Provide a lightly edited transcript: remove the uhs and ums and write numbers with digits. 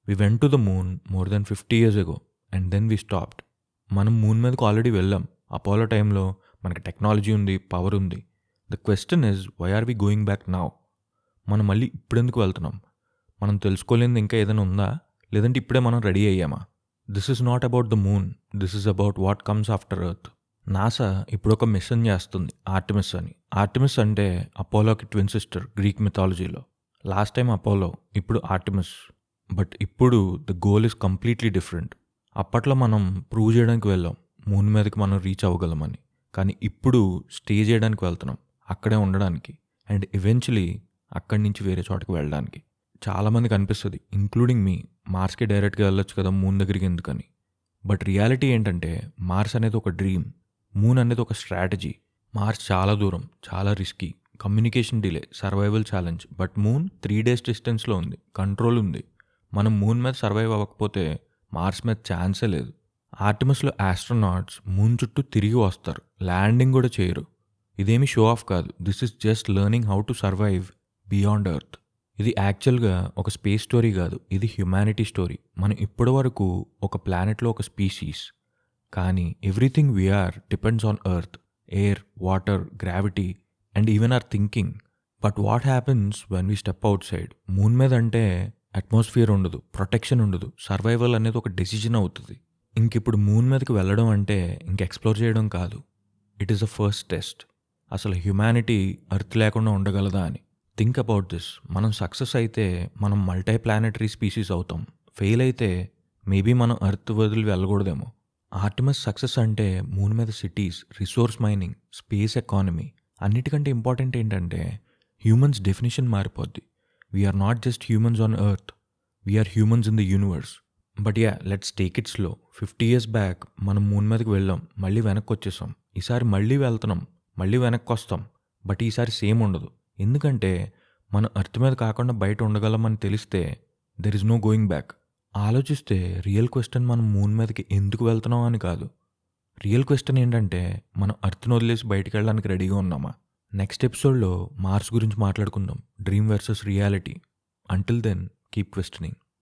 We went to the moon more than 50 years ago and then we stopped. మనం moon మీదకి already వెళ్ళాం. Apollo టైంలో మనకి technology ఉంది, పవర్ ఉంది. The question is why are we going back now? మనం మళ్ళీ ఇప్పుడెందుకు వెళ్తున్నాం? మనం తెలుసుకోలేనిది ఇంకా ఏదైనా ఉందా? లేదంటే ఇప్పుడే మనం రెడీ అయ్యామా? This is not about the moon, this is about what comes after earth. NASA ఇప్పుడు ఒక మిషన్ చేస్తుంది, ఆర్టెమిస్ అని. ఆర్టెమిస్ అంటే అపోలోకి ట్విన్ సిస్టర్ గ్రీక్ మిథాలజీలో. లాస్ట్ టైం అపోలో, ఇప్పుడు ఆర్టెమిస్. బట్ ఇప్పుడు the goal is completely different. అప్పట్లో మనం ప్రూవ్ చేయడానికి వెళ్ళాం మూన్ మీదకి మనం రీచ్ అవ్వగలమని. కానీ ఇప్పుడు స్టే చేయడానికి వెళ్తున్నాం, అక్కడే ఉండడానికి, అండ్ ఈవెన్చువలీ అక్కడి నుంచి వేరే చోటకి వెళ్ళడానికి. చాలామందికి అనిపిస్తుంది, ఇంక్లూడింగ్ మీ, మార్స్కి డైరెక్ట్గా వెళ్ళొచ్చు కదా మూన్ దగ్గరికి ఎందుకని. బట్ రియాలిటీ ఏంటంటే మార్స్ అనేది ఒక డ్రీమ్, మూన్ అనేది ఒక స్ట్రాటజీ. మార్స్ చాలా దూరం, చాలా risky, communication delay, survival challenge. But moon 3 days డిస్టెన్స్లో ఉంది, కంట్రోల్ ఉంది. మనం మూన్ మీద సర్వైవ్ అవ్వకపోతే మార్స్ మీద ఛాన్సే లేదు. ఆర్టెమిస్లో ఆస్ట్రోనాట్స్ మూన్ చుట్టూ తిరిగి వస్తారు, ల్యాండింగ్ కూడా చేయరు. ఇదేమి షో ఆఫ్ కాదు, this is just learning how to survive beyond earth. ఇది యాక్చువల్గా ఒక స్పేస్ స్టోరీ కాదు, ఇది హ్యుమానిటీ స్టోరీ. మనం ఇప్పటి వరకు ఒక ప్లానెట్లో ఒక స్పీసీస్, కానీ everything we're depends on earth, air, water, gravity and even our thinking. But what happens when we step outside? Moon మీద అంటే అట్మాస్ఫియర్ ఉండదు, ప్రొటెక్షన్ ఉండదు, సర్వైవల్ అనేది ఒక డెసిజన్ అవుతుంది. ఇంకిప్పుడు మూన్ మీదకి వెళ్ళడం అంటే ఇంక ఎక్స్ప్లోర్ చేయడం కాదు, it is a first test. అసలు హ్యుమానిటీ ఎర్త్ లేకుండా ఉండగలదా అని. Think about this. మనం సక్సెస్ అయితే మనం మల్టీ ప్లానెటరీ స్పీసీస్ అవుతాం, ఫెయిల్ అయితే మేబీ మనం ఎర్త్ వదిలి వెళ్ళకూడదేమో. ఆర్టెమిస్ సక్సెస్ అంటే మూన్ మీద cities, resource mining, space economy. అన్నిటికంటే ఇంపార్టెంట్ ఏంటంటే హ్యూమన్స్ డెఫినేషన్ మారిపోద్ది. We're not just humans on earth, we're humans in the universe. But yeah, let's take it slow. 50 years back మనం moon మీదకి వెళ్ళాం, మళ్ళీ వెనక్కి వచ్చేసాం. ఈసారి మళ్ళీ వెళ్తున్నాం, మళ్ళీ వెనక్కి వస్తాం. బట్ ఈసారి సేమ్ ఉండదు. ఎందుకంటే మనం ఎర్త్ మీద కాకుండా బయట ఉండగలమని తెలిస్తే there is no going back. ఆలోచిస్తే రియల్ క్వశ్చన్ మనం మూన్ మీదకి ఎందుకు వెళ్తున్నాం అని కాదు. రియల్ క్వశ్చన్ ఏంటంటే మనం ఎర్త్ను వదిలేసి బయటికి వెళ్ళడానికి రెడీగా ఉన్నామా? నెక్స్ట్ ఎపిసోడ్లో మార్స్ గురించి మాట్లాడుకుందాం, dream versus reality. Until then keep questioning.